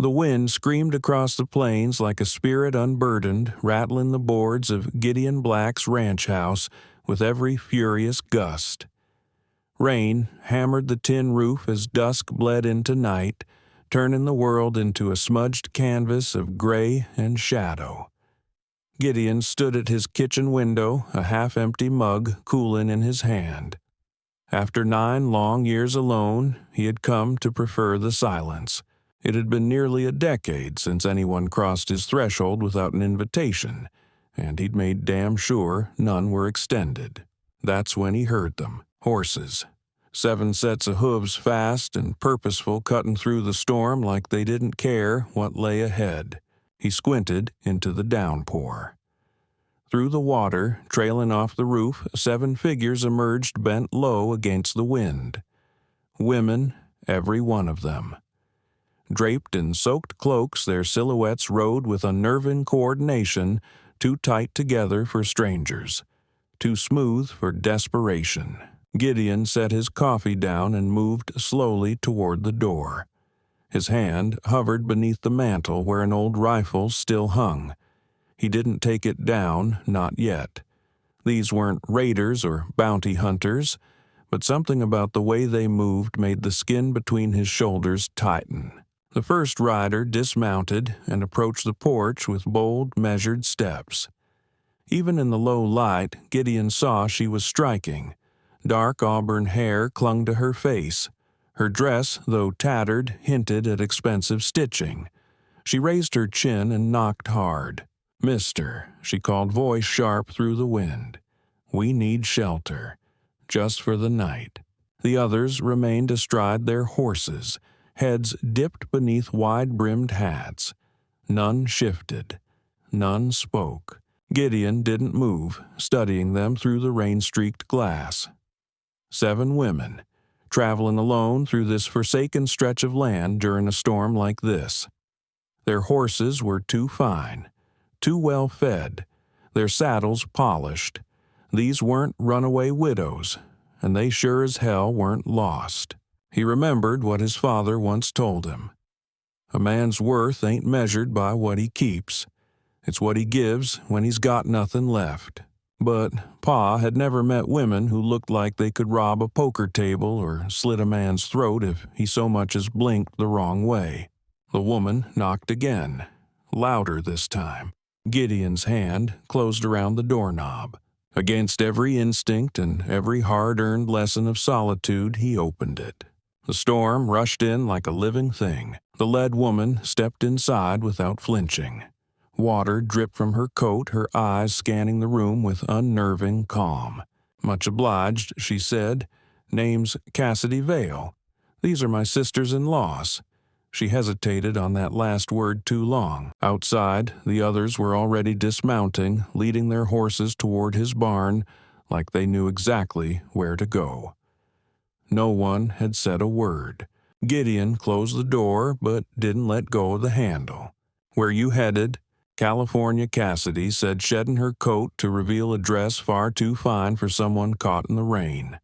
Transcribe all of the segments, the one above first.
The wind screamed across the plains like a spirit unburdened, rattling the boards of Gideon Black's ranch house with every furious gust. Rain hammered the tin roof as dusk bled into night, turning the world into a smudged canvas of gray and shadow. Gideon stood at his kitchen window, a half-empty mug cooling in his hand. After 9 long years alone, he had come to prefer the silence. It had been nearly a decade since anyone crossed his threshold without an invitation, and he'd made damn sure none were extended. That's when he heard them. Horses. 7 sets of hooves fast and purposeful, cutting through the storm like they didn't care what lay ahead. He squinted into the downpour. Through the water, trailing off the roof, 7 figures emerged bent low against the wind. Women, every one of them. Draped in soaked cloaks, their silhouettes rode with unnerving coordination, too tight together for strangers, too smooth for desperation. Gideon set his coffee down and moved slowly toward the door. His hand hovered beneath the mantel where an old rifle still hung. He didn't take it down, not yet. These weren't raiders or bounty hunters, but something about the way they moved made the skin between his shoulders tighten. The first rider dismounted and approached the porch with bold, measured steps. Even in the low light, Gideon saw she was striking. Dark auburn hair clung to her face. Her dress, though tattered, hinted at expensive stitching. She raised her chin and knocked hard. "Mister," she called, voice sharp through the wind. "We need shelter. Just for the night." The others remained astride their horses, heads dipped beneath wide-brimmed hats. None shifted. None spoke. Gideon didn't move, studying them through the rain-streaked glass. 7 women, traveling alone through this forsaken stretch of land during a storm like this. Their horses were too fine, too well fed, their saddles polished. These weren't runaway widows, and they sure as hell weren't lost. He remembered what his father once told him. A man's worth ain't measured by what he keeps. It's what he gives when he's got nothing left. But Pa had never met women who looked like they could rob a poker table or slit a man's throat if he so much as blinked the wrong way. The woman knocked again, louder this time. Gideon's hand closed around the doorknob. Against every instinct and every hard-earned lesson of solitude, he opened it. The storm rushed in like a living thing. The lead woman stepped inside without flinching. Water dripped from her coat, her eyes scanning the room with unnerving calm. "Much obliged," she said. "Name's Cassidy Vale. These are my sisters-in-laws." She hesitated on that last word too long. Outside, the others were already dismounting, leading their horses toward his barn like they knew exactly where to go. No one had said a word. Gideon closed the door but didn't let go of the handle. "Where you headed?" California Cassidy said, shedding her coat to reveal a dress far too fine for someone caught in the rain.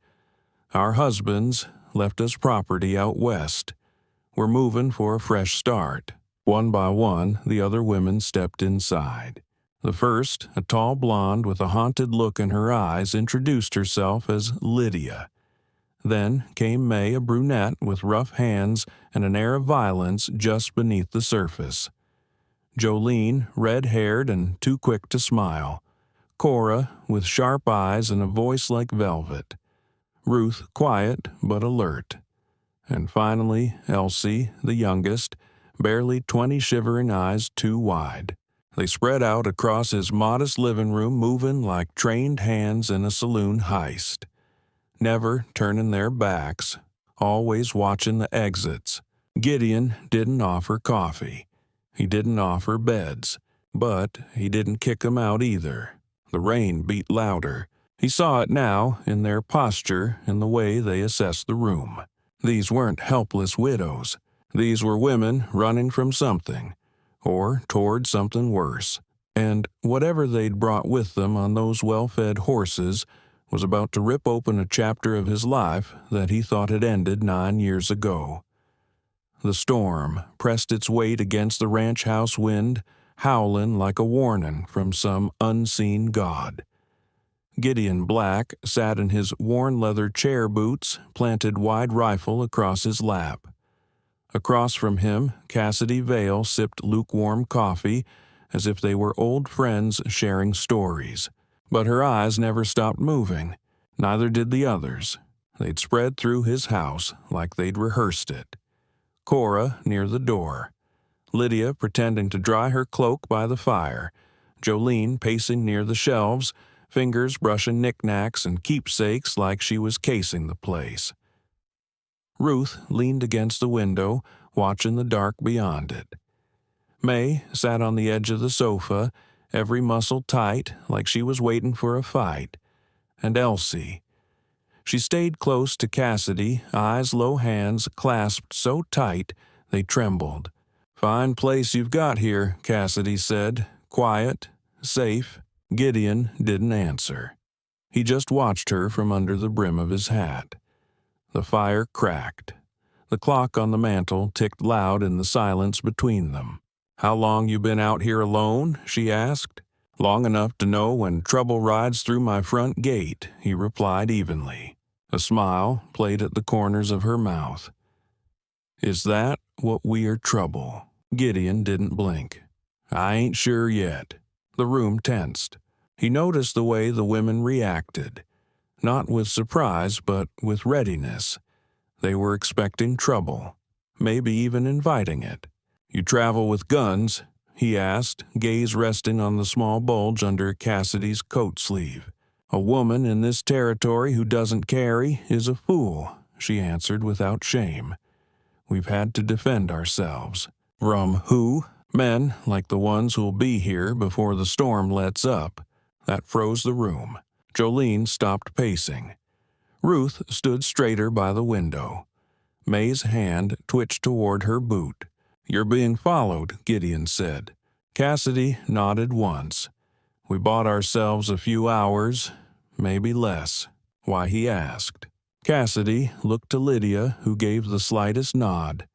"Our husbands left us property out west. We're moving for a fresh start." One by one, the other women stepped inside. The first, a tall blonde with a haunted look in her eyes, introduced herself as Lydia. Then came May, a brunette with rough hands and an air of violence just beneath the surface. Jolene, red-haired and too quick to smile. Cora, with sharp eyes and a voice like velvet. Ruth, quiet but alert. And finally, Elsie, the youngest, barely 20 shivering eyes too wide. They spread out across his modest living room, moving like trained hands in a saloon heist. Never turning their backs, always watching the exits. Gideon didn't offer coffee. He didn't offer beds, but he didn't kick them out either. The rain beat louder. He saw it now in their posture and the way they assessed the room. These weren't helpless widows. These were women running from something, or toward something worse. And whatever they'd brought with them on those well-fed horses was about to rip open a chapter of his life that he thought had ended 9 years ago. The storm pressed its weight against the ranch house wind, howling like a warning from some unseen god. Gideon Black sat in his worn leather chair boots, planted wide rifle across his lap. Across from him, Cassidy Vale sipped lukewarm coffee, as if they were old friends sharing stories. But her eyes never stopped moving. Neither did the others. They'd spread through his house like they'd rehearsed it. Cora near the door. Lydia pretending to dry her cloak by the fire. Jolene pacing near the shelves, fingers brushing knickknacks and keepsakes like she was casing the place. Ruth leaned against the window, watching the dark beyond it. May sat on the edge of the sofa, every muscle tight like she was waiting for a fight. And Elsie. She stayed close to Cassidy, eyes low, hands clasped so tight they trembled. "Fine place you've got here," Cassidy said. "Quiet, safe." Gideon didn't answer. He just watched her from under the brim of his hat. The fire cracked. The clock on the mantel ticked loud in the silence between them. "How long you been out here alone?" she asked. "Long enough to know when trouble rides through my front gate," he replied evenly. A smile played at the corners of her mouth. "Is that what we are, trouble?" Gideon didn't blink. "I ain't sure yet." The room tensed. He noticed the way the women reacted. Not with surprise, but with readiness. They were expecting trouble, maybe even inviting it. "You travel with guns?" he asked, gaze resting on the small bulge under Cassidy's coat sleeve. "A woman in this territory who doesn't carry is a fool," she answered without shame. "We've had to defend ourselves." "From who?" "Men like the ones who'll be here before the storm lets up." That froze the room. Jolene stopped pacing. Ruth stood straighter by the window. May's hand twitched toward her boot. "You're being followed," Gideon said. Cassidy nodded once. "We bought ourselves a few hours, maybe less." "Why?" he asked. Cassidy looked to Lydia, who gave the slightest nod.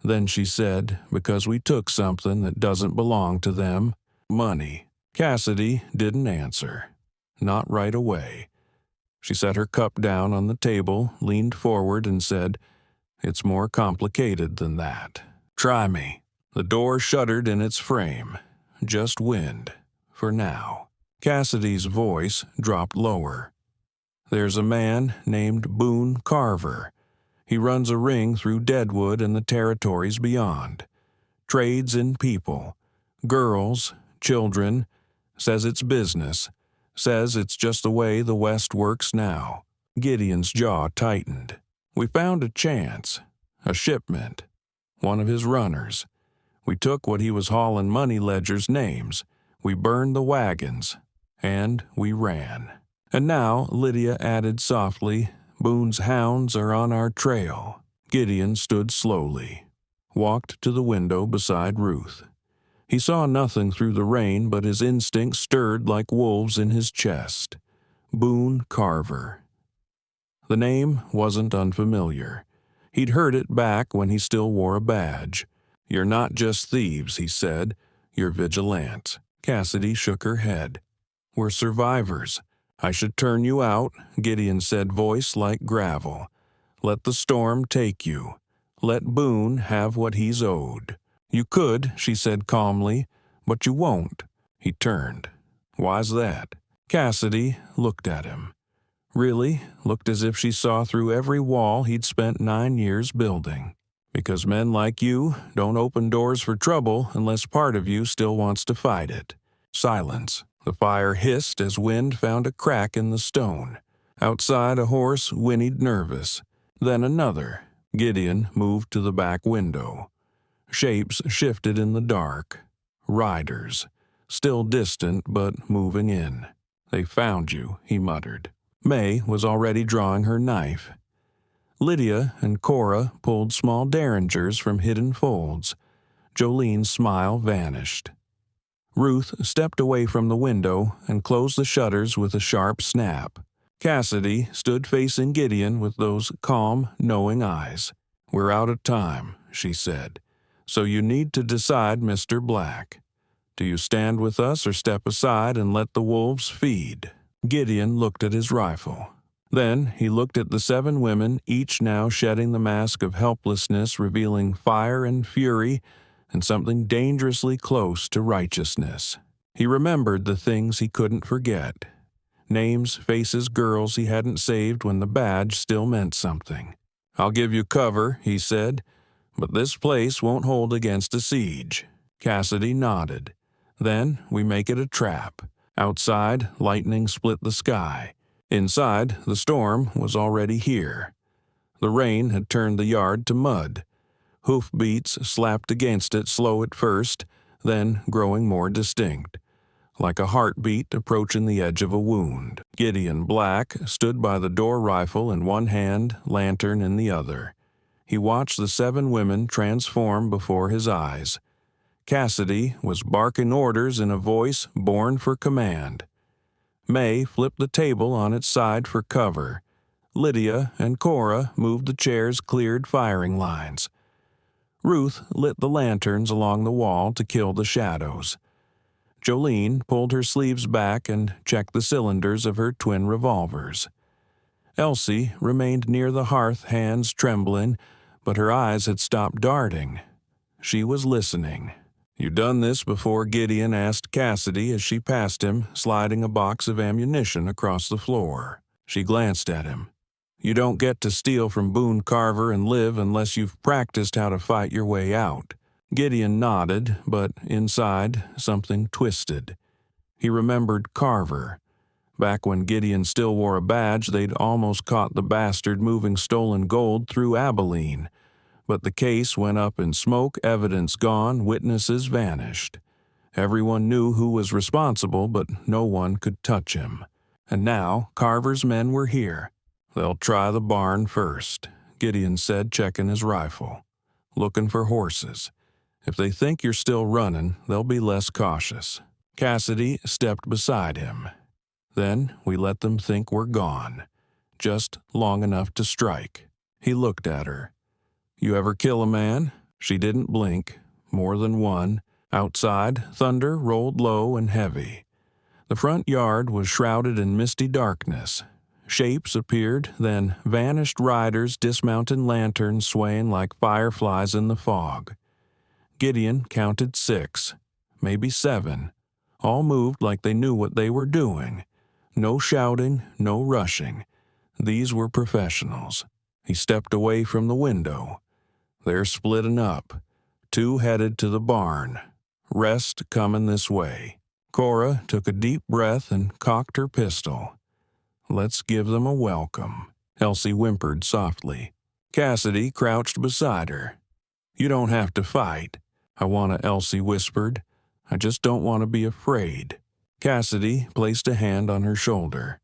Then she said, "Because we took something that doesn't belong to them. Money." Cassidy didn't answer. Not right away. She set her cup down on the table, leaned forward, and said, "It's more complicated than that. Try me." The door shuddered in its frame. "Just wind. For now." Cassidy's voice dropped lower. "There's a man named Boone Carver. He runs a ring through Deadwood and the territories beyond. Trades in people. Girls, children. Says it's business. Says it's just the way the West works now." Gideon's jaw tightened. "We found a chance. A shipment. One of his runners. We took what he was hauling money ledgers' names. We burned the wagons. And we ran." And now, Lydia added softly, "Boone's hounds are on our trail." Gideon stood slowly. Walked to the window beside Ruth. He saw nothing through the rain, but his instincts stirred like wolves in his chest. Boone Carver. The name wasn't unfamiliar. He'd heard it back when he still wore a badge. "You're not just thieves," he said. "You're vigilantes." Cassidy shook her head. "We're survivors. I should turn you out," Gideon said, voice like gravel. "Let the storm take you. Let Boone have what he's owed." "You could," she said calmly, "but you won't." He turned. "Why's that?" Cassidy looked at him. Really looked as if she saw through every wall he'd spent 9 years building. "Because men like you don't open doors for trouble unless part of you still wants to fight it." Silence. The fire hissed as wind found a crack in the stone. Outside, a horse whinnied nervous. Then another. Gideon moved to the back window. Shapes shifted in the dark. Riders. Still distant, but moving in. "They found you," he muttered. May was already drawing her knife. Lydia and Cora pulled small derringers from hidden folds. Jolene's smile vanished. Ruth stepped away from the window and closed the shutters with a sharp snap. Cassidy stood facing Gideon with those calm, knowing eyes. "We're out of time," she said. "So you need to decide, Mr. Black. Do you stand with us or step aside and let the wolves feed?" Gideon looked at his rifle. Then he looked at the 7 women, each now shedding the mask of helplessness, revealing fire and fury and something dangerously close to righteousness. He remembered the things he couldn't forget. Names, faces, girls he hadn't saved when the badge still meant something. "I'll give you cover," he said, "but this place won't hold against a siege." Cassidy nodded. "Then we make it a trap." Outside, lightning split the sky. Inside, the storm was already here. The rain had turned the yard to mud. Hoofbeats slapped against it, slow at first, then growing more distinct, like a heartbeat approaching the edge of a wound. Gideon Black stood by the door, rifle in one hand, lantern in the other. He watched the 7 women transform before his eyes. Cassidy was barking orders in a voice born for command. May flipped the table on its side for cover. Lydia and Cora moved the chairs, cleared firing lines. Ruth lit the lanterns along the wall to kill the shadows. Jolene pulled her sleeves back and checked the cylinders of her twin revolvers. Elsie remained near the hearth, hands trembling, but her eyes had stopped darting. She was listening. "You done this before?" Gideon asked Cassidy as she passed him, sliding a box of ammunition across the floor. She glanced at him. "You don't get to steal from Boone Carver and live unless you've practiced how to fight your way out." Gideon nodded, but inside, something twisted. He remembered Carver. Back when Gideon still wore a badge, they'd almost caught the bastard moving stolen gold through Abilene. But the case went up in smoke, evidence gone, witnesses vanished. Everyone knew who was responsible, but no one could touch him. And now Carver's men were here. "They'll try the barn first," Gideon said, checking his rifle. "Looking for horses. If they think you're still running, they'll be less cautious." Cassidy stepped beside him. "Then we let them think we're gone. Just long enough to strike." He looked at her. "You ever kill a man?" She didn't blink. More than one. Outside, thunder rolled low and heavy. The front yard was shrouded in misty darkness. Shapes appeared, then vanished riders, dismounted lanterns swaying like fireflies in the fog. Gideon counted 6, maybe 7. All moved like they knew what they were doing. No shouting, no rushing. These were professionals. He stepped away from the window. They're splitting up. 2 headed to the barn. Rest coming this way. Cora took a deep breath and cocked her pistol. "Let's give them a welcome," Elsie whimpered softly. Cassidy crouched beside her. "You don't have to fight," Elsie whispered. "I just don't want to be afraid." Cassidy placed a hand on her shoulder.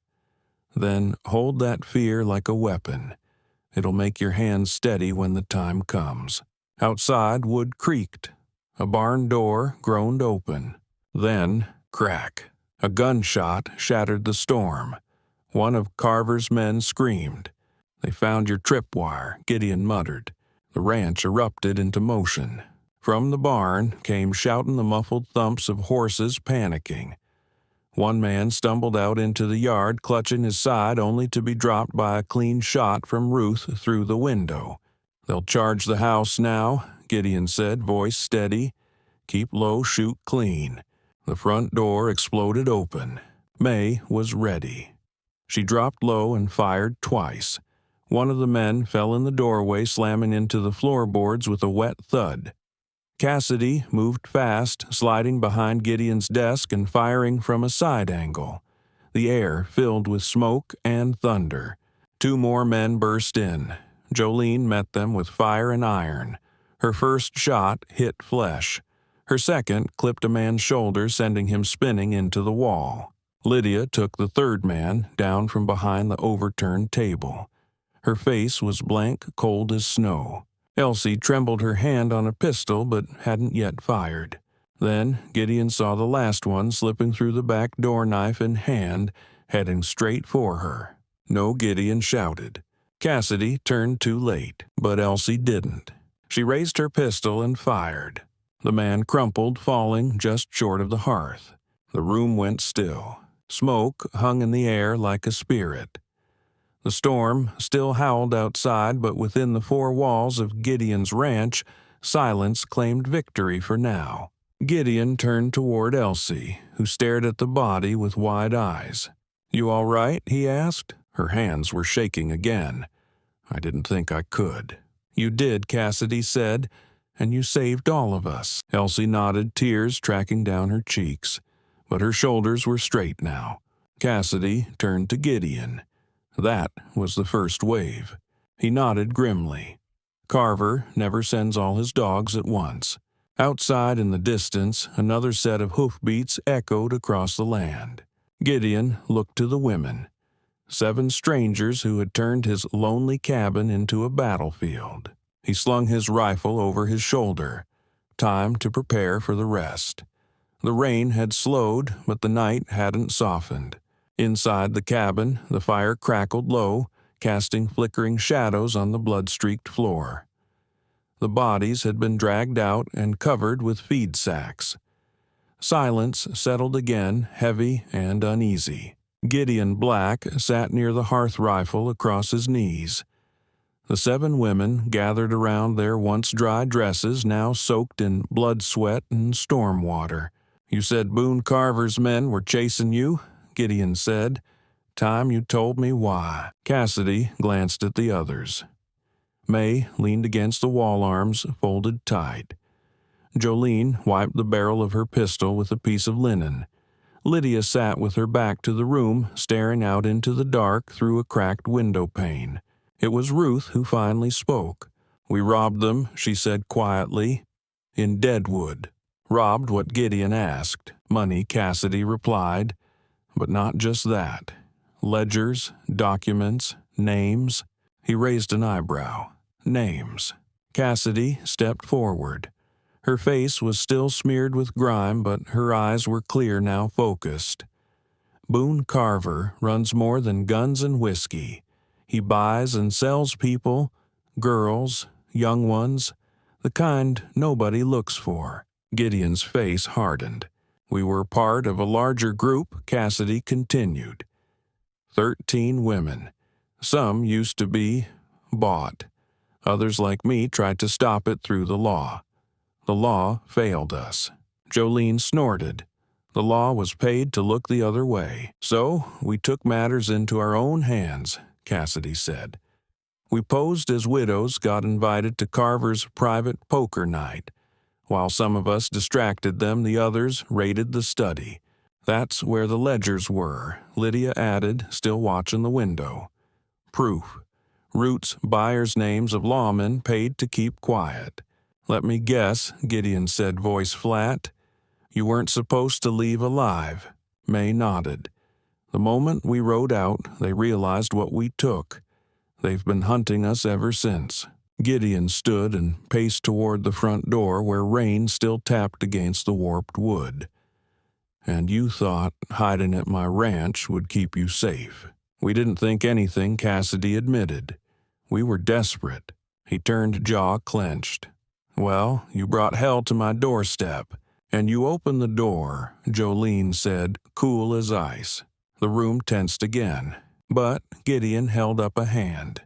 "Then hold that fear like a weapon. It'll make your hands steady when the time comes." Outside, wood creaked. A barn door groaned open. Then, crack. A gunshot shattered the storm. One of Carver's men screamed. "They found your tripwire," Gideon muttered. The ranch erupted into motion. From the barn came shouting the muffled thumps of horses panicking. One man stumbled out into the yard, clutching his side, only to be dropped by a clean shot from Ruth through the window. "They'll charge the house now," Gideon said, voice steady. "Keep low, shoot clean." The front door exploded open. May was ready. She dropped low and fired twice. One of the men fell in the doorway, slamming into the floorboards with a wet thud. Cassidy moved fast, sliding behind Gideon's desk and firing from a side angle. The air filled with smoke and thunder. 2 more men burst in. Jolene met them with fire and iron. Her first shot hit flesh. Her second clipped a man's shoulder, sending him spinning into the wall. Lydia took the 3rd man down from behind the overturned table. Her face was blank, cold as snow. Elsie trembled her hand on a pistol but hadn't yet fired. Then Gideon saw the last one slipping through the back door, knife in hand, heading straight for her. "No," Gideon shouted. Cassidy turned too late, but Elsie didn't. She raised her pistol and fired. The man crumpled, falling just short of the hearth. The room went still. Smoke hung in the air like a spirit. The storm still howled outside, but within the four walls of Gideon's ranch, silence claimed victory for now. Gideon turned toward Elsie, who stared at the body with wide eyes. "You all right?" he asked. Her hands were shaking again. "I didn't think I could." "You did," Cassidy said, "and you saved all of us." Elsie nodded, tears tracking down her cheeks, but her shoulders were straight now. Cassidy turned to Gideon. That was the first wave. He nodded grimly. Carver never sends all his dogs at once. Outside in the distance, another set of hoofbeats echoed across the land. Gideon looked to the women. 7 strangers who had turned his lonely cabin into a battlefield. He slung his rifle over his shoulder. Time to prepare for the rest. The rain had slowed, but the night hadn't softened. Inside the cabin, the fire crackled low, casting flickering shadows on the blood-streaked floor. The bodies had been dragged out and covered with feed sacks. Silence settled again, heavy and uneasy. Gideon Black sat near the hearth rifle across his knees. The 7 women gathered around their once dry dresses, now soaked in blood, sweat, and storm water. "You said Boone Carver's men were chasing you?" Gideon said. "Time you told me why." Cassidy glanced at the others. May leaned against the wall arms, folded tight. Jolene wiped the barrel of her pistol with a piece of linen. Lydia sat with her back to the room, staring out into the dark through a cracked window pane. It was Ruth who finally spoke. "We robbed them," she said quietly, "in Deadwood." "Robbed what?" Gideon asked. "Money," Cassidy replied. "But not just that. Ledgers, documents, names." He raised an eyebrow. "Names." Cassidy stepped forward. Her face was still smeared with grime, but her eyes were clear now, focused. "Boone Carver runs more than guns and whiskey. He buys and sells people, girls, young ones, the kind nobody looks for." Gideon's face hardened. "We were part of a larger group," Cassidy continued. 13 women. Some used to be bought. Others like me tried to stop it through the law. The law failed us." Jolene snorted. "The law was paid to look the other way. So we took matters into our own hands," Cassidy said. "We posed as widows, got invited to Carver's private poker night. While some of us distracted them, the others raided the study. That's where the ledgers were," Lydia added, still watching the window. "Proof. Root's buyers' names of lawmen paid to keep quiet." "Let me guess," Gideon said, voice flat. "You weren't supposed to leave alive." May nodded. "The moment we rode out, they realized what we took. They've been hunting us ever since." Gideon stood and paced toward the front door where rain still tapped against the warped wood. "And you thought hiding at my ranch would keep you safe." "We didn't think anything," Cassidy admitted. "We were desperate." He turned, jaw clenched. "Well, you brought hell to my doorstep, and you opened the door," Jolene said, cool as ice. The room tensed again, but Gideon held up a hand.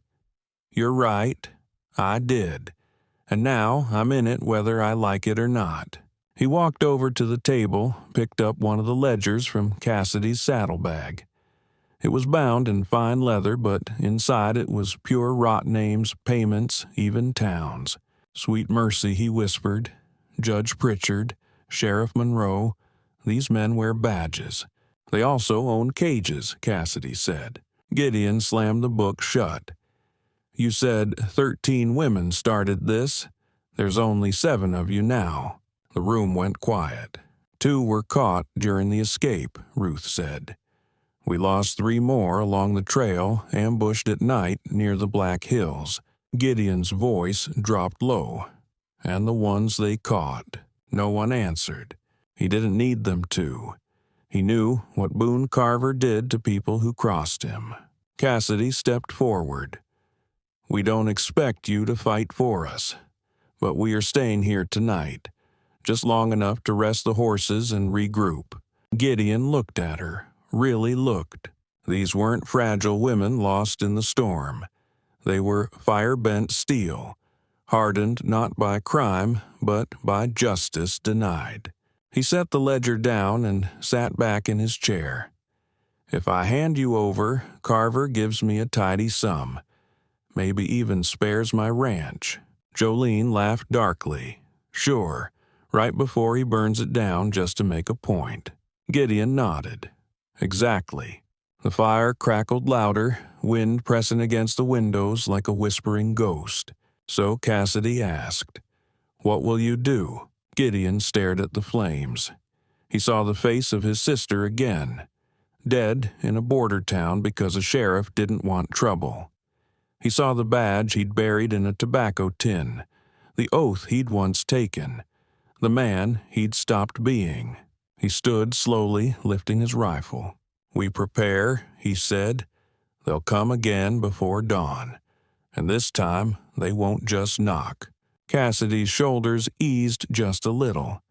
"You're right. I did. And now I'm in it whether I like it or not." He walked over to the table, picked up one of the ledgers from Cassidy's saddlebag. It was bound in fine leather, but inside it was pure rot names, payments, even towns. "Sweet mercy," he whispered. "Judge Pritchard, Sheriff Monroe, these men wear badges. They also own cages," Cassidy said. Gideon slammed the book shut. "You said 13 women started this. There's only 7 of you now." The room went quiet. 2 were caught during the escape, Ruth said. "We lost 3 more along the trail, ambushed at night near the Black Hills." Gideon's voice dropped low. "And the ones they caught." No one answered. He didn't need them to. He knew what Boone Carver did to people who crossed him. Cassidy stepped forward. "We don't expect you to fight for us, but we are staying here tonight, just long enough to rest the horses and regroup." Gideon looked at her, really looked. These weren't fragile women lost in the storm. They were fire-bent steel, hardened not by crime, but by justice denied. He set the ledger down and sat back in his chair. "If I hand you over, Carver gives me a tidy sum, maybe even spares my ranch." Jolene laughed darkly. "Sure, right before he burns it down just to make a point." Gideon nodded. "Exactly." The fire crackled louder, wind pressing against the windows like a whispering ghost. So Cassidy asked, "What will you do?" Gideon stared at the flames. He saw the face of his sister again, dead in a border town because a sheriff didn't want trouble. He saw the badge he'd buried in a tobacco tin, the oath he'd once taken, the man he'd stopped being. He stood slowly, lifting his rifle. "We prepare," he said. "They'll come again before dawn. And this time they won't just knock." Cassidy's shoulders eased just a little.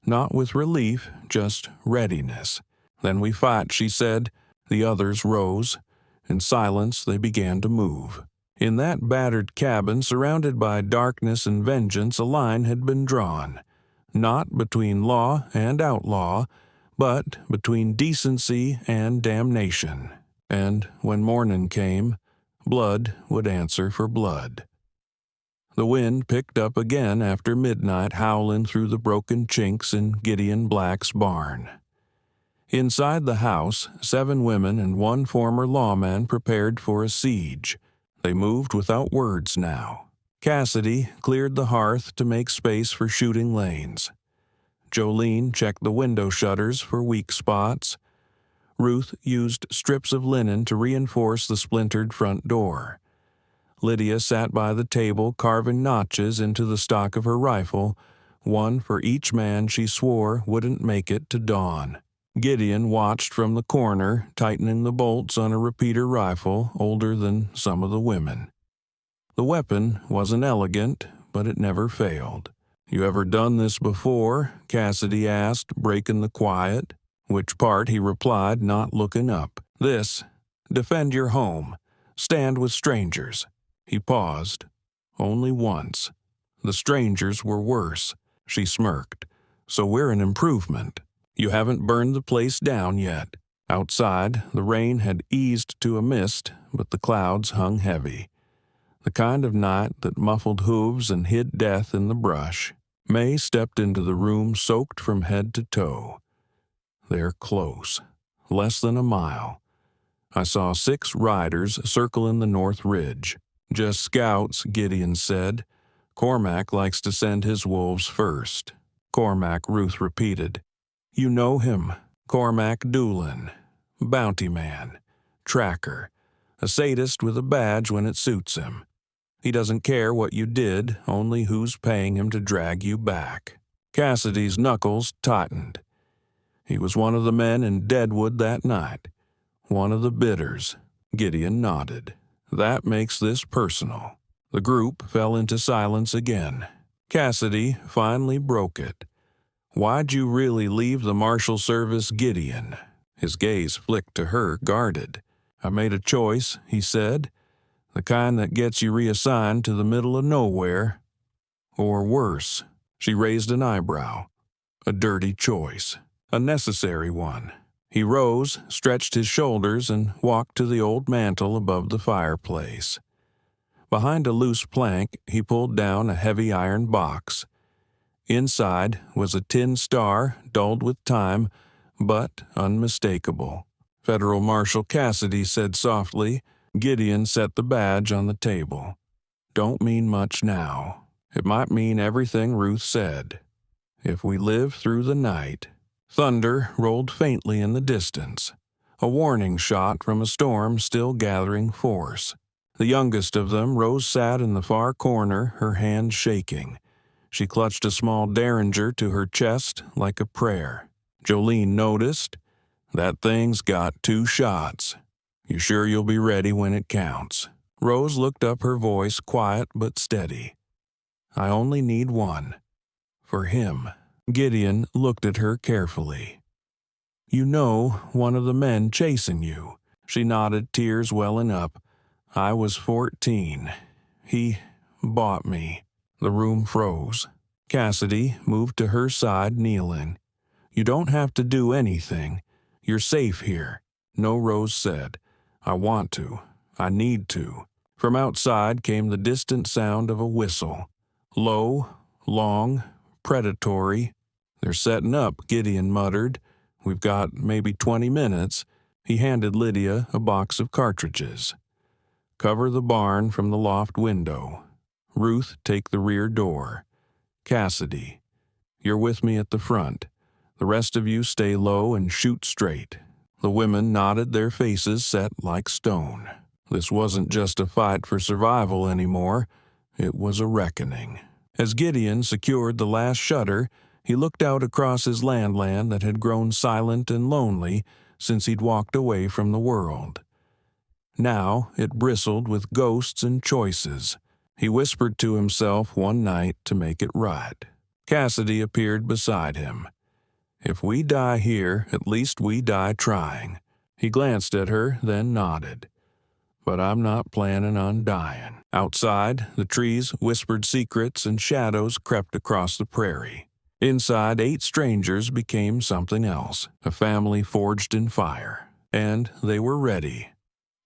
Not with relief, just readiness. "Then we fight," she said. The others rose. In silence they began to move. In that battered cabin, surrounded by darkness and vengeance, a line had been drawn. Not between law and outlaw, but between decency and damnation. And when morning came, blood would answer for blood. The wind picked up again after midnight, howling through the broken chinks in Gideon Black's barn. Inside the house, 7 women and 1 former lawman prepared for a siege. They moved without words now. Cassidy cleared the hearth to make space for shooting lanes. Jolene checked the window shutters for weak spots. Ruth used strips of linen to reinforce the splintered front door. Lydia sat by the table carving notches into the stock of her rifle, one for each man she swore wouldn't make it to dawn. Gideon watched from the corner, tightening the bolts on a repeater rifle older than some of the women. The weapon wasn't elegant, but it never failed. "You ever done this before?" Cassidy asked, breaking the quiet. "Which part?" he replied, not looking up. "This. Defend your home. Stand with strangers." He paused. "Only once. The strangers were worse." She smirked. "So we're an improvement. You haven't burned the place down yet." Outside, the rain had eased to a mist, but the clouds hung heavy. The kind of night that muffled hooves and hid death in the brush. May stepped into the room soaked from head to toe. "They're close. Less than a mile. I saw 6 riders circling the north ridge. Just scouts," Gideon said. "Cormac likes to send his wolves first." "Cormac," Ruth repeated. "You know him. Cormac Doolin. Bounty man. Tracker. A sadist with a badge when it suits him. He doesn't care what you did, only who's paying him to drag you back." Cassidy's knuckles tightened. He was one of the men in Deadwood that night. One of the bidders. Gideon nodded. "That makes this personal." The group fell into silence again. Cassidy finally broke it. "Why'd you really leave the Marshal Service, Gideon?" His gaze flicked to her, guarded. "I made a choice," he said. "The kind that gets you reassigned to the middle of nowhere. Or worse." She raised an eyebrow. "A dirty choice. A necessary one." He rose, stretched his shoulders, and walked to the old mantel above the fireplace. Behind a loose plank, he pulled down a heavy iron box. Inside was a tin star, dulled with time, but unmistakable. "Federal Marshal Cassidy," said softly. Gideon set the badge on the table. "Don't mean much now. It might mean everything Ruth said. If we live through the night." Thunder rolled faintly in the distance, a warning shot from a storm still gathering force. The youngest of them, Rose, sat in the far corner, her hands shaking. She clutched a small derringer to her chest like a prayer. Jolene noticed. "That thing's got 2 shots. You sure you'll be ready when it counts?" Rose looked up, her voice quiet but steady. I only need one. For him. Gideon looked at her carefully. You know one of the men chasing you. She nodded, tears welling up. I was 14. He bought me. The room froze. Cassidy moved to her side, kneeling. You don't have to do anything. You're safe here. No, Rose said. I want to. I need to. From outside came the distant sound of a whistle. Low, long, predatory. They're setting up, Gideon muttered. We've got maybe 20 minutes. He handed Lydia a box of cartridges. Cover the barn from the loft window. Ruth, take the rear door. Cassidy, you're with me at the front. The rest of you stay low and shoot straight. The women nodded, their faces set like stone. This wasn't just a fight for survival anymore. It was a reckoning. As Gideon secured the last shutter, he looked out across his land that had grown silent and lonely since he'd walked away from the world. Now it bristled with ghosts and choices. He whispered to himself one night to make it right. Cassidy appeared beside him. If we die here, at least we die trying. He glanced at her, then nodded. But I'm not planning on dying. Outside, the trees whispered secrets and shadows crept across the prairie. Inside, 8 strangers became something else, a family forged in fire. And they were ready.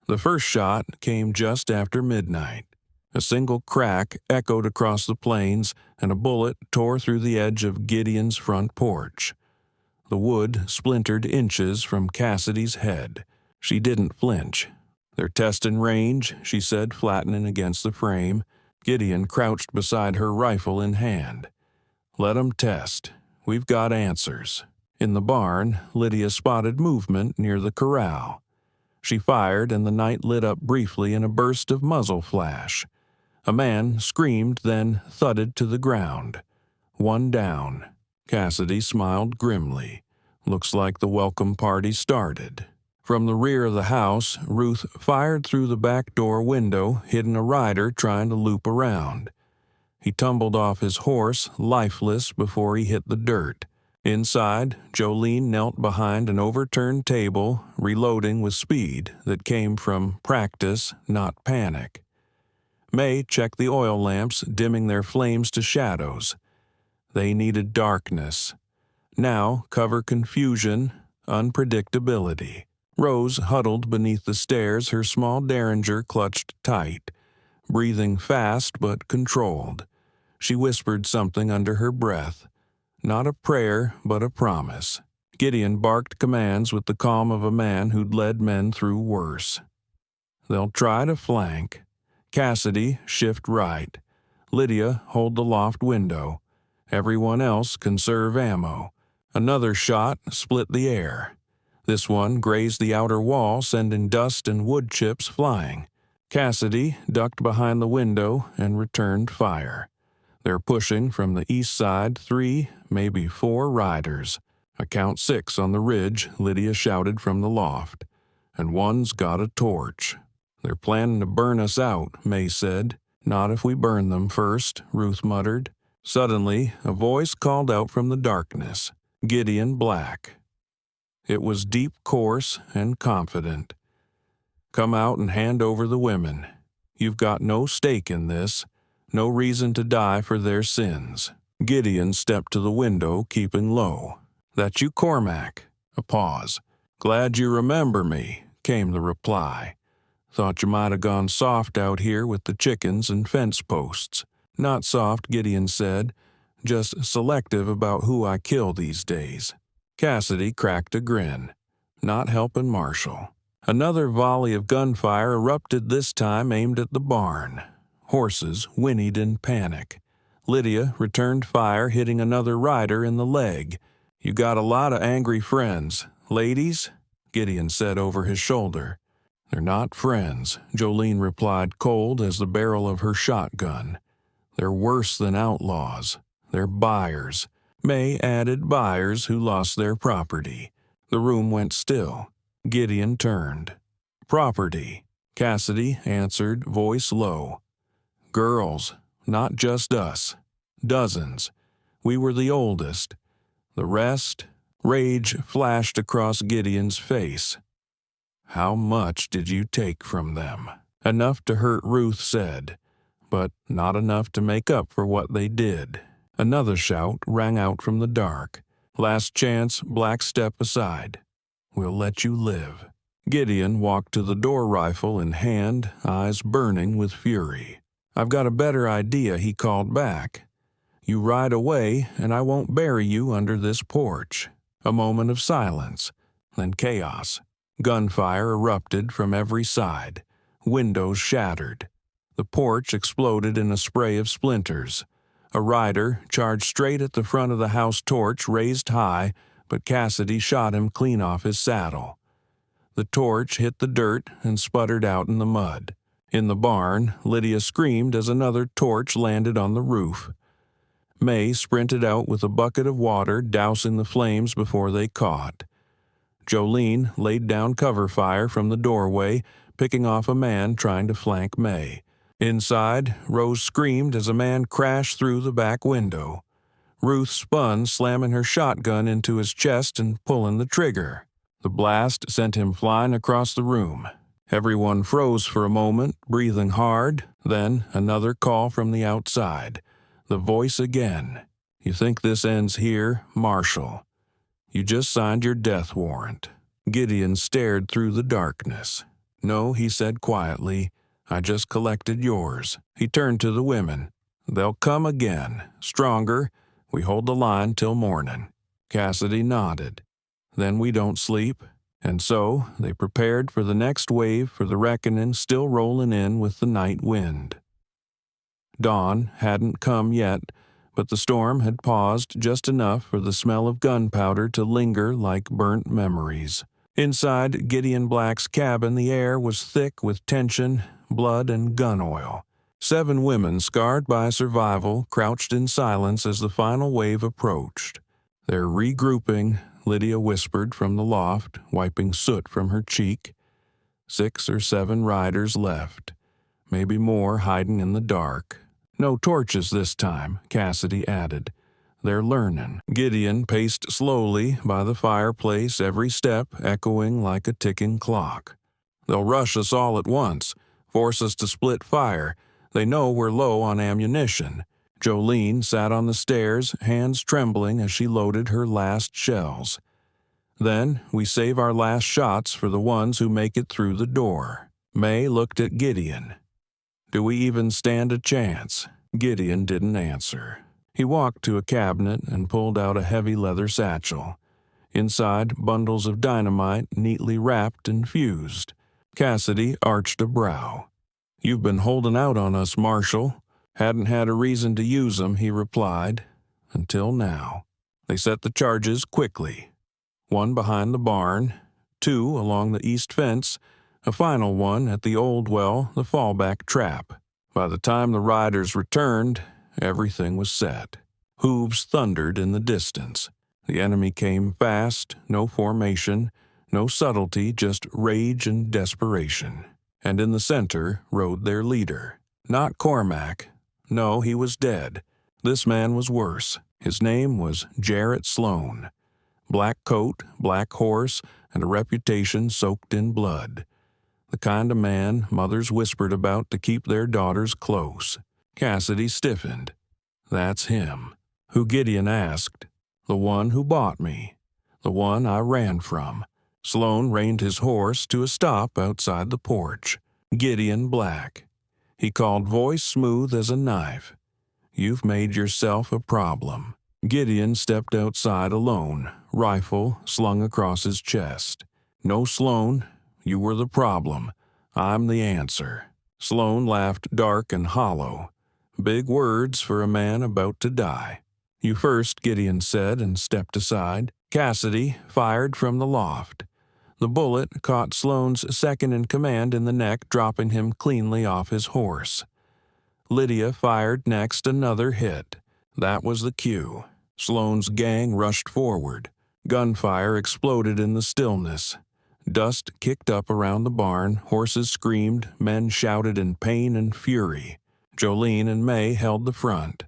The first shot came just after midnight. A single crack echoed across the plains, and a bullet tore through the edge of Gideon's front porch. The wood splintered inches from Cassidy's head. She didn't flinch. They're testing range, she said, flattening against the frame. Gideon crouched beside her, rifle in hand. Let 'em test. We've got answers. In the barn, Lydia spotted movement near the corral. She fired, and the night lit up briefly in a burst of muzzle flash. A man screamed, then thudded to the ground. One down. Cassidy smiled grimly. Looks like the welcome party started. From the rear of the house, Ruth fired through the back door window, hitting a rider trying to loop around. He tumbled off his horse, lifeless, before he hit the dirt. Inside, Jolene knelt behind an overturned table, reloading with speed that came from practice, not panic. May checked the oil lamps, dimming their flames to shadows. They needed darkness. Now cover confusion, unpredictability. Rose huddled beneath the stairs, her small derringer clutched tight. Breathing fast but controlled. She whispered something under her breath. Not a prayer, but a promise. Gideon barked commands with the calm of a man who'd led men through worse. They'll try to flank. Cassidy, shift right. Lydia, hold the loft window. Everyone else conserve ammo. Another shot split the air. This one grazed the outer wall, sending dust and wood chips flying. Cassidy ducked behind the window and returned fire. They're pushing from the east side 3, maybe 4 riders. I count 6 on the ridge, Lydia shouted from the loft. And one's got a torch. They're planning to burn us out, May said. Not if we burn them first, Ruth muttered. Suddenly, a voice called out from the darkness. Gideon Black. It was deep, coarse, and confident. Come out and hand over the women. You've got no stake in this. No reason to die for their sins. Gideon stepped to the window, keeping low. That you, Cormac? A pause. Glad you remember me, came the reply. Thought you might have gone soft out here with the chickens and fence posts. Not soft, Gideon said. Just selective about who I kill these days. Cassidy cracked a grin. Not helping Marshall. Another volley of gunfire erupted, this time aimed at the barn. Horses whinnied in panic. Lydia returned fire, hitting another rider in the leg. You got a lot of angry friends. Ladies? Gideon said over his shoulder. They're not friends, Jolene replied cold as the barrel of her shotgun. They're worse than outlaws. They're buyers. May added buyers who lost their property. The room went still. Gideon turned. Property, Cassidy answered, voice low. Girls, not just us. dozens. We were the oldest. The rest? Rage flashed across Gideon's face. How much did you take from them? Enough to hurt, Ruth said, but not enough to make up for what they did. Another shout rang out from the dark. Last chance, Black, step aside. We'll let you live. Gideon walked to the door, rifle in hand, eyes burning with fury. I've got a better idea, he called back. You ride away, and I won't bury you under this porch. A moment of silence, then chaos. Gunfire erupted from every side. Windows shattered. The porch exploded in a spray of splinters. A rider charged straight at the front of the house, torch raised high, but Cassidy shot him clean off his saddle. The torch hit the dirt and sputtered out in the mud. In the barn, Lydia screamed as another torch landed on the roof. May sprinted out with a bucket of water, dousing the flames before they caught. Jolene laid down cover fire from the doorway, picking off a man trying to flank May. Inside, Rose screamed as a man crashed through the back window. Ruth spun, slamming her shotgun into his chest and pulling the trigger. The blast sent him flying across the room. Everyone froze for a moment, breathing hard, then another call from the outside. The voice again. You think this ends here, Marshall? You just signed your death warrant. Gideon stared through the darkness. No, he said quietly, I just collected yours. He turned to the women. They'll come again, stronger. We hold the line till morning. Cassidy nodded. Then we don't sleep. And so they prepared for the next wave, for the reckoning still rolling in with the night wind. Dawn hadn't come yet, but the storm had paused just enough for the smell of gunpowder to linger like burnt memories. Inside Gideon Black's cabin, the air was thick with tension, blood, and gun oil. 7 women, scarred by survival, crouched in silence as the final wave approached. They're regrouping, Lydia whispered from the loft, wiping soot from her cheek. 6 or 7 riders left, maybe more hiding in the dark. No torches this time, Cassidy added. They're learning. Gideon paced slowly by the fireplace, every step echoing like a ticking clock. They'll rush us all at once, force us to split fire. They know we're low on ammunition. Jolene sat on the stairs, hands trembling as she loaded her last shells. Then we save our last shots for the ones who make it through the door. May looked at Gideon. Do we even stand a chance? Gideon didn't answer. He walked to a cabinet and pulled out a heavy leather satchel. Inside, bundles of dynamite neatly wrapped and fused. Cassidy arched a brow. You've been holding out on us, Marshall. Hadn't had a reason to use 'em, he replied. Until now. They set the charges quickly. 1 behind the barn, 2 along the east fence, a final one at the old well, the fallback trap. By the time the riders returned, everything was set. Hooves thundered in the distance. The enemy came fast, no formation, no subtlety, just rage and desperation. And in the center rode their leader. Not Cormac. No, he was dead. This man was worse. His name was Jarrett Sloan. Black coat, black horse, and a reputation soaked in blood. The kind of man mothers whispered about to keep their daughters close. Cassidy stiffened. That's him. Who, Gideon asked. The one who bought me. The one I ran from. Sloan reined his horse to a stop outside the porch. Gideon Black. He called, voice smooth as a knife. You've made yourself a problem. Gideon stepped outside alone, rifle slung across his chest. No, Sloan, you were the problem. I'm the answer. Sloan laughed dark and hollow. Big words for a man about to die. You first, Gideon said and stepped aside. Cassidy fired from the loft. The bullet caught Sloan's second-in-command in the neck, dropping him cleanly off his horse. Lydia fired next, another hit. That was the cue. Sloan's gang rushed forward. Gunfire exploded in the stillness. Dust kicked up around the barn, horses screamed, men shouted in pain and fury. Jolene and May held the front.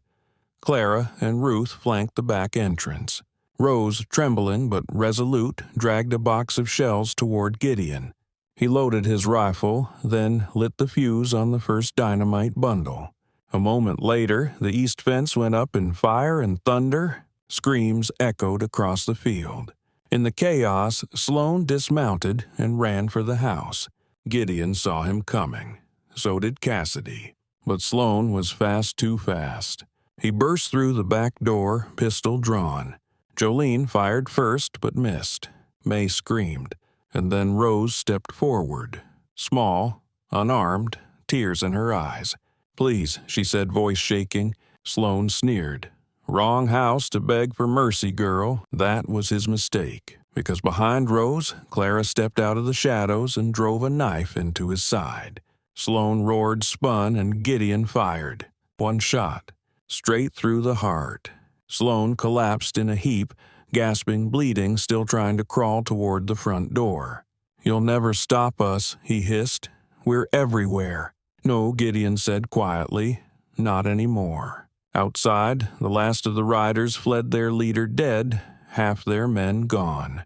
Clara and Ruth flanked the back entrance. Rose, trembling but resolute, dragged a box of shells toward Gideon. He loaded his rifle, then lit the fuse on the first dynamite bundle. A moment later, the east fence went up in fire and thunder. Screams echoed across the field. In the chaos, Sloan dismounted and ran for the house. Gideon saw him coming. So did Cassidy. But Sloan was too fast. He burst through the back door, pistol drawn. Jolene fired first but missed. May screamed, and then Rose stepped forward. Small, unarmed, tears in her eyes. "Please," she said, voice shaking. Sloan sneered. "Wrong house to beg for mercy, girl." That was his mistake, because behind Rose, Clara stepped out of the shadows and drove a knife into his side. Sloan roared, spun, and Gideon fired. One shot, straight through the heart. Sloan collapsed in a heap, gasping, bleeding, still trying to crawl toward the front door. "You'll never stop us," he hissed. "We're everywhere." "No," Gideon said quietly, "not anymore." Outside, the last of the riders fled, their leader dead, half their men gone.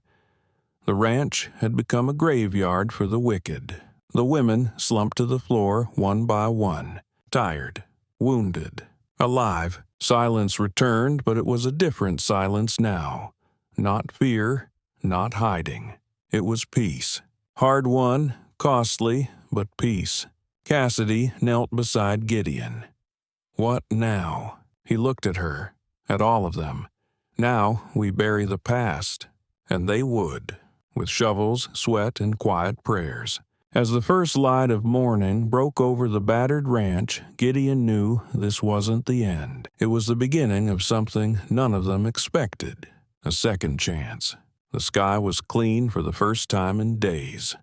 The ranch had become a graveyard for the wicked. The women slumped to the floor one by one, tired, wounded, alive. Silence returned, but it was a different silence now. Not fear, not hiding. It was peace. Hard-won, costly, but peace. Cassidy knelt beside Gideon. "What now?" He looked at her, at all of them. "Now we bury the past." And they would, with shovels, sweat, and quiet prayers. As the first light of morning broke over the battered ranch, Gideon knew this wasn't the end. It was the beginning of something none of them expected. A second chance. The sky was clean for the first time in days.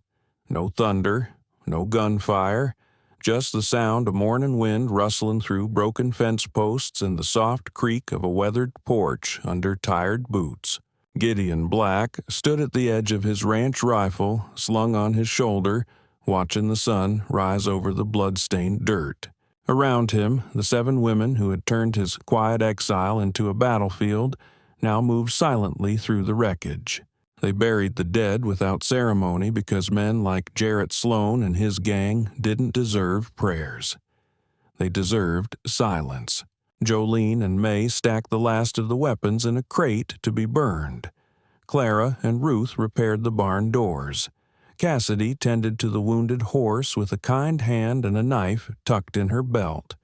No thunder, no gunfire, just the sound of morning wind rustling through broken fence posts and the soft creak of a weathered porch under tired boots. Gideon Black stood at the edge of his ranch rifle, slung on his shoulder, watching the sun rise over the blood-stained dirt. Around him, the 7 women who had turned his quiet exile into a battlefield now moved silently through the wreckage. They buried the dead without ceremony because men like Jarrett Sloan and his gang didn't deserve prayers. They deserved silence. Jolene and May stacked the last of the weapons in a crate to be burned. Clara and Ruth repaired the barn doors. Cassidy tended to the wounded horse with a kind hand and a knife tucked in her belt.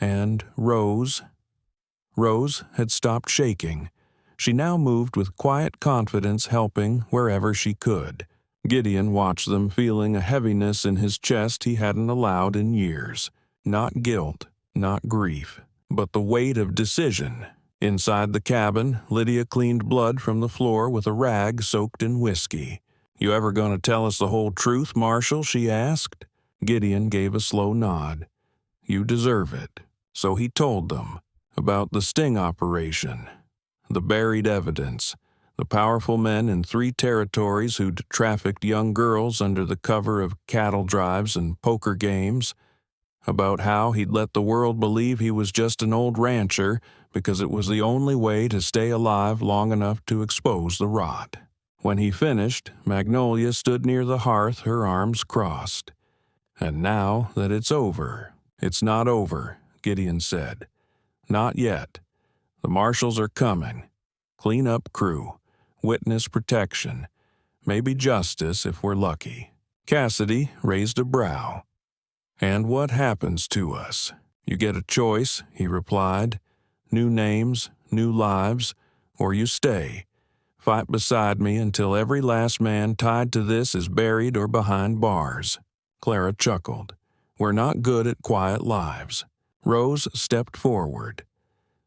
And Rose had stopped shaking. She now moved with quiet confidence, helping wherever she could. Gideon watched them, feeling a heaviness in his chest he hadn't allowed in years. Not guilt, not grief, but the weight of decision. Inside the cabin, Lydia cleaned blood from the floor with a rag soaked in whiskey. "You ever gonna tell us the whole truth, Marshal?" she asked. Gideon gave a slow nod. "You deserve it." So he told them about the sting operation, the buried evidence, the powerful men in 3 territories who'd trafficked young girls under the cover of cattle drives and poker games, about how he'd let the world believe he was just an old rancher because it was the only way to stay alive long enough to expose the rot. When he finished, Magnolia stood near the hearth, her arms crossed. "And now that it's over." "It's not over," Gideon said. "Not yet. The marshals are coming. Clean-up crew, witness protection, maybe justice if we're lucky." Cassidy raised a brow. "And what happens to us?" "You get a choice," he replied. "New names, new lives, or you stay. Fight beside me until every last man tied to this is buried or behind bars." Clara chuckled. "We're not good at quiet lives." Rose stepped forward.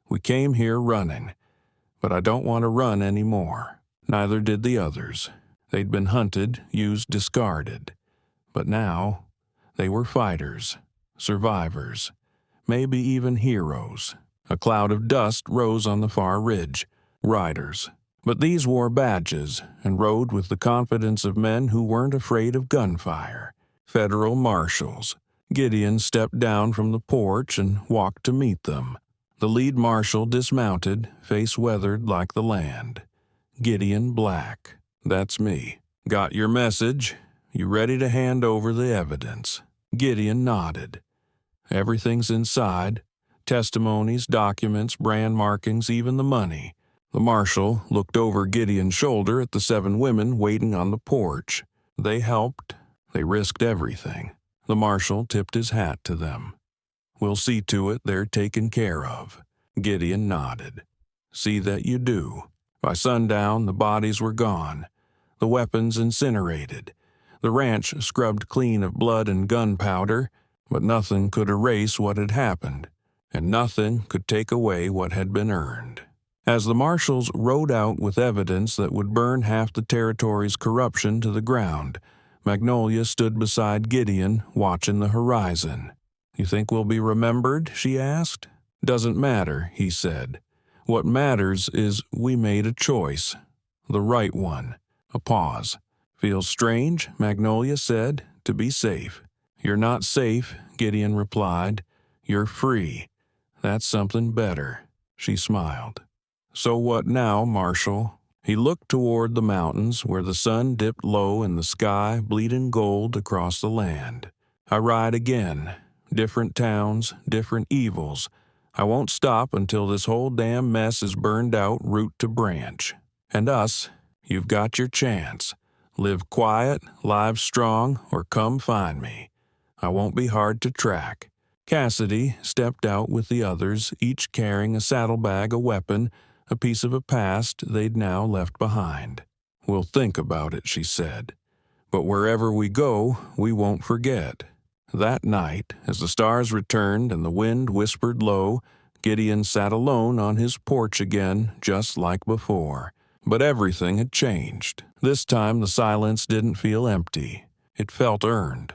"We came here running, but I don't want to run anymore." Neither did the others. They'd been hunted, used, discarded. But now, they were fighters, survivors, maybe even heroes. A cloud of dust rose on the far ridge. Riders. But these wore badges and rode with the confidence of men who weren't afraid of gunfire. Federal marshals. Gideon stepped down from the porch and walked to meet them. The lead marshal dismounted, face weathered like the land. Gideon Black. That's me. Got your message? You ready to hand over the evidence? Gideon nodded. Everything's inside. Testimonies, documents, brand markings, even the money. The marshal looked over Gideon's shoulder at the 7 women waiting on the porch. They helped. They risked everything. The marshal tipped his hat to them. We'll see to it they're taken care of. Gideon nodded. See that you do. By sundown, the bodies were gone. The weapons incinerated. The ranch scrubbed clean of blood and gunpowder, but nothing could erase what had happened, and nothing could take away what had been earned. As the marshals rode out with evidence that would burn half the territory's corruption to the ground, Magnolia stood beside Gideon, watching the horizon. You think we'll be remembered? She asked. Doesn't matter, he said. What matters is we made a choice. The right one. A pause. Feels strange, Magnolia said, to be safe. You're not safe, Gideon replied. You're free. That's something better. She smiled. So what now, Marshal? He looked toward the mountains where the sun dipped low in the sky, bleeding gold across the land. I ride again. Different towns, different evils. I won't stop until this whole damn mess is burned out root to branch. And us, you've got your chance. Live quiet, live strong, or come find me. I won't be hard to track. Cassidy stepped out with the others, each carrying a saddlebag, a weapon, a piece of a past they'd now left behind. We'll think about it, she said. But wherever we go, we won't forget. That night, as the stars returned and the wind whispered low, Gideon sat alone on his porch again, just like before. But everything had changed. This time the silence didn't feel empty. It felt earned.